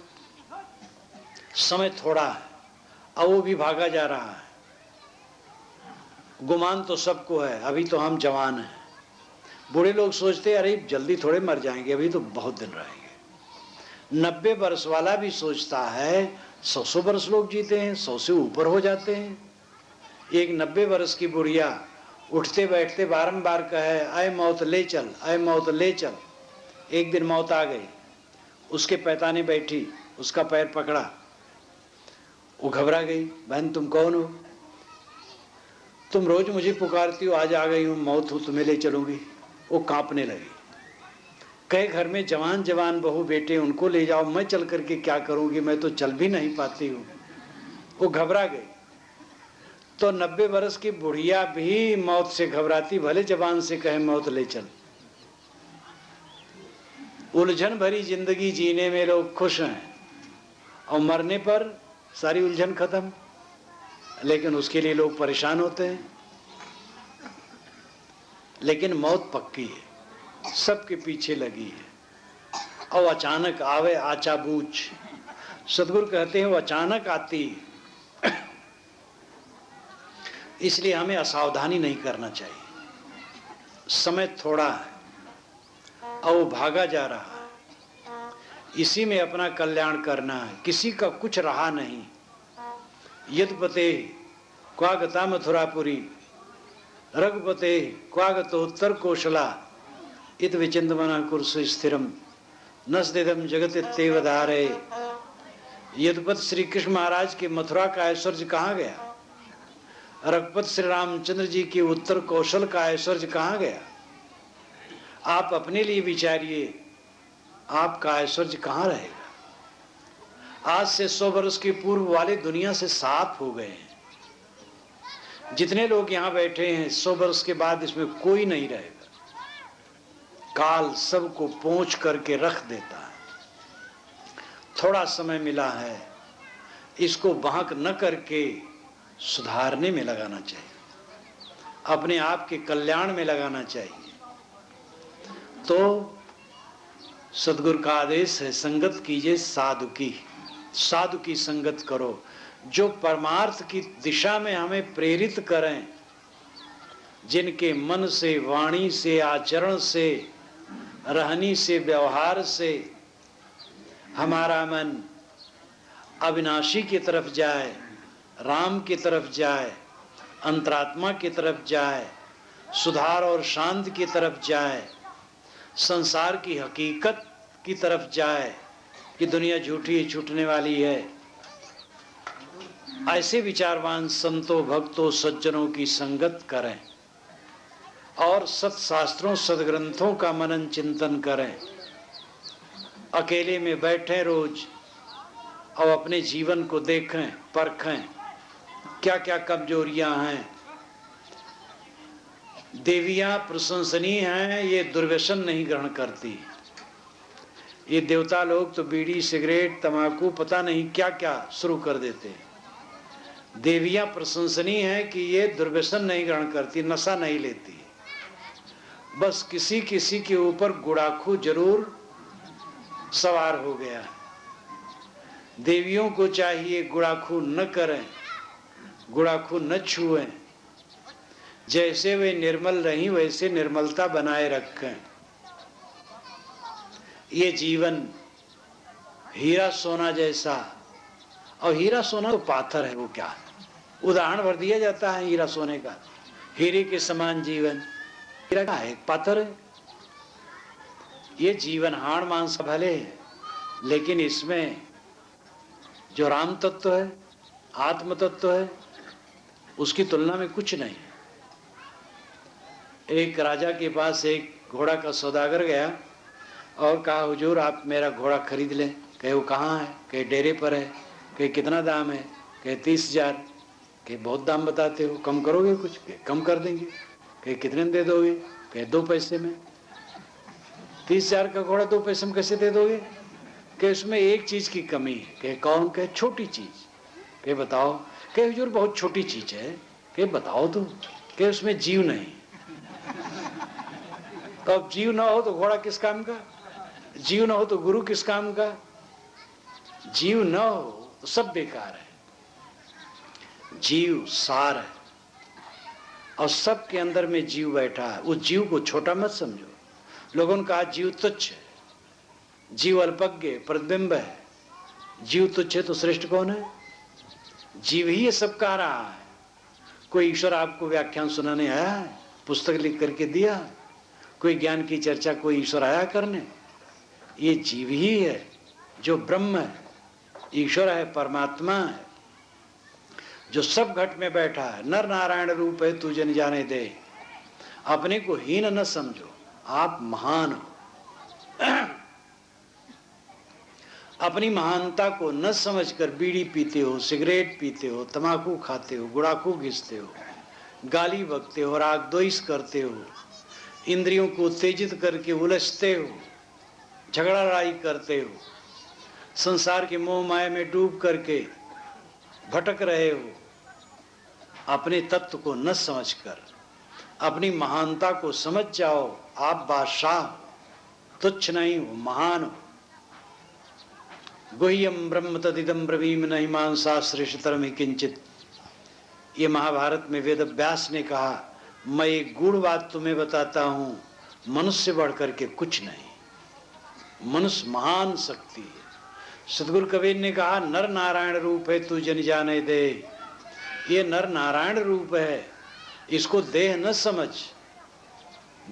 समय थोड़ा है और वो भी भागा जा रहा है। गुमान तो सबको है, अभी तो हम जवान हैं। बूढ़े लोग सोचते हैं अरे जल्दी थोड़े मर जाएंगे, अभी तो बहुत दिन रहेंगे। 90 वर्ष वाला भी सोचता है 100 वर्ष लोग जीते हैं, 100 से ऊपर हो जाते हैं। एक 90 वर्ष की बुढ़िया उठते बैठते बारंबार कहे आए मौत ले चल, आए मौत ले चल। एक दिन मौत आ गई, उसके पैताने बैठी, उसका पैर पकड़ा, वो घबरा गई। बहन तुम कौन हो? तुम रोज मुझे पुकारती हो, आज आ गई हूँ, मौत हो तुम्हें ले चलूंगी। वो कांपने लगी। कई घर में जवान जवान बहू बेटे, उनको ले जाओ, मैं चल करके क्या करूंगी, मैं तो चल भी नहीं पाती हूँ। वो घबरा गई। तो 90 वर्ष की बुढ़िया भी मौत से घबराती, भले जवान से कहे मौत ले चल। उलझन भरी जिंदगी जीने में लोग खुश हैं और मरने पर सारी उलझन खत्म, लेकिन उसके लिए लोग परेशान होते हैं। लेकिन मौत पक्की है, सबके पीछे लगी है, और अचानक आवे आचा बूझ। सदगुरु कहते हैं वो अचानक आती है। इसलिए हमें असावधानी नहीं करना चाहिए। समय थोड़ा है और वो भागा जा रहा है, इसी में अपना कल्याण करना है। किसी का कुछ रहा नहीं, यदपते क्वागता मथुरापुरी रघुपते क्वागतोत्तर कौशला इत विचिंतमना कुरुसु स्थिरम नस्दिदम जगत इत्येवधारे। यदुपति श्री कृष्ण महाराज के मथुरा का ऐश्वर्य कहाँ गया? रघुपति श्री रामचंद्र जी के उत्तर कौशल का ऐश्वर्य कहाँ गया? आप अपने लिए विचारिए, आपका ऐश्वर्य कहाँ रहेगा? आज से 100 वर्ष के पूर्व वाले दुनिया से साफ हो गए हैं। जितने लोग यहाँ बैठे हैं 100 वर्ष के बाद इसमें कोई नहीं रहेगा। काल सबको पोंछ करके रख देता है। थोड़ा समय मिला है, इसको बहक न करके सुधारने में लगाना चाहिए, अपने आप के कल्याण में लगाना चाहिए। तो सदगुरु का आदेश है, संगत कीजिए साधु की, साधु की संगत करो जो परमार्थ की दिशा में हमें प्रेरित करें, जिनके मन से, वाणी से, आचरण से, रहनी से, व्यवहार से हमारा मन अविनाशी की तरफ जाए, राम की तरफ जाए, अंतरात्मा की तरफ जाए, सुधार और शांति की तरफ जाए, संसार की हकीकत की तरफ जाए कि दुनिया झूठी छूटने वाली है। ऐसे विचारवान संतों, भक्तों, सज्जनों की संगत करें और सत्शास्त्रों, सदग्रंथों का मनन चिंतन करें। अकेले में बैठें रोज और अपने जीवन को देखें, परखें, क्या क्या कमजोरियां हैं। देवियां प्रशंसनीय हैं, ये दुर्व्यसन नहीं ग्रहण करती। ये देवता लोग तो बीड़ी, सिगरेट, तंबाकू, पता नहीं क्या क्या शुरू कर देते। देवियां प्रशंसनीय हैं कि ये दुर्व्यसन नहीं ग्रहण करती, नशा नहीं लेती। बस किसी किसी के ऊपर गुड़ाखू जरूर सवार हो गया है। देवियों को चाहिए गुड़ाखू न करें, गुड़ाखू न छुएं, जैसे वे निर्मल रहीं वैसे निर्मलता बनाए रखें। ये जीवन हीरा सोना जैसा, और हीरा सोना तो पाथर है, वो क्या है? उदाहरण भर दिया जाता है हीरा सोने का, हीरे के समान जीवन। हीरा का है, पाथर है। ये जीवन हाड़ मांस भले है, लेकिन इसमें जो राम तत्व है, आत्म तत्व है, उसकी तुलना में कुछ नहीं। एक राजा के पास एक घोड़ा का सौदागर गया और कहा, हुजूर आप मेरा घोड़ा खरीद लें। कहे वो कहाँ है? कहे डेरे पर है। कहे कितना दाम है? कहे 30,000। कहे बहुत दाम बताते हो, कम करोगे कुछ? कहे कम कर देंगे। कहे कितने में दे दोगे? कहे 2 पैसे में। 30,000 का घोड़ा 2 पैसे में कैसे दे दोगे? कि उसमें एक चीज की कमी है। कहे कौन? कहे छोटी चीज। कहे बताओ। कहे हुजूर बहुत छोटी चीज है। कहे बताओ तो। कहे उसमें जीव नहीं। तो अब जीव ना हो तो घोड़ा किस काम का? जीव ना हो तो गुरु किस काम का? जीव ना हो तो सब बेकार है। जीव सार है और सबके अंदर में जीव बैठा है। उस जीव को छोटा मत समझो। लोगों ने कहा जीव तुच्छ है, जीव अल्पज्ञ, प्रतिबिंब है। जीव तुच्छ है तो श्रेष्ठ कौन है? जीव ही ये सब कह रहा है। कोई ईश्वर आपको व्याख्यान सुनाने आया है, पुस्तक लिख करके दिया? कोई ज्ञान की चर्चा कोई ईश्वर आया करने? ये जीव ही है जो ब्रह्म है, ईश्वर है, परमात्मा है, जो सब घट में बैठा है। नर नारायण रूप है तू जन जाने दे। अपने को हीन न समझो, आप महान हो। अपनी महानता को न समझकर बीड़ी पीते हो, सिगरेट पीते हो, तंबाकू खाते हो, गुड़ाखू घिसते हो, गाली बकते हो, राग द्वेष करते हो, इंद्रियों को उत्तेजित करके उलझते हो, झगड़ा लड़ाई करते हो, संसार के मोह माया में डूब करके भटक रहे हो। अपने तत्व को न समझकर अपनी महानता को समझ जाओ। आप बादशाह हो, तुच्छ नहीं हो, महान हो। गुह्यम ब्रह्म तदिदम ब्रवीम नहीं मानसा श्रेष्ठतरम किंचित। ये महाभारत में वेद व्यास ने कहा, मैं एक गूढ़ बात तुम्हें बताता हूं, मनुष्य बढ़ करके कुछ नहीं। मनुष्य महान शक्ति है। सतगुरु कबीर ने कहा, नर नारायण रूप है तू जन जाने दे। ये नर नारायण रूप है, इसको देह न समझ।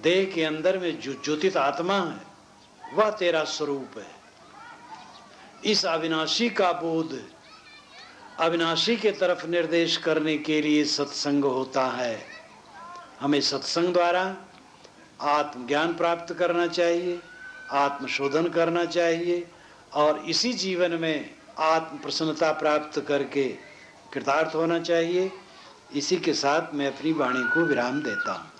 देह के अंदर में जो ज्योतित आत्मा है वह तेरा स्वरूप है। इस अविनाशी का बोध अविनाशी के तरफ निर्देश करने के लिए सत्संग होता है। हमें सत्संग द्वारा आत्मज्ञान प्राप्त करना चाहिए, आत्मशोधन करना चाहिए और इसी जीवन में आत्म प्रसन्नता प्राप्त करके कृतार्थ होना चाहिए। इसी के साथ मैं अपनी वाणी को विराम देता हूँ।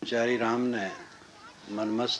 पुजारी राम ने मनमस्त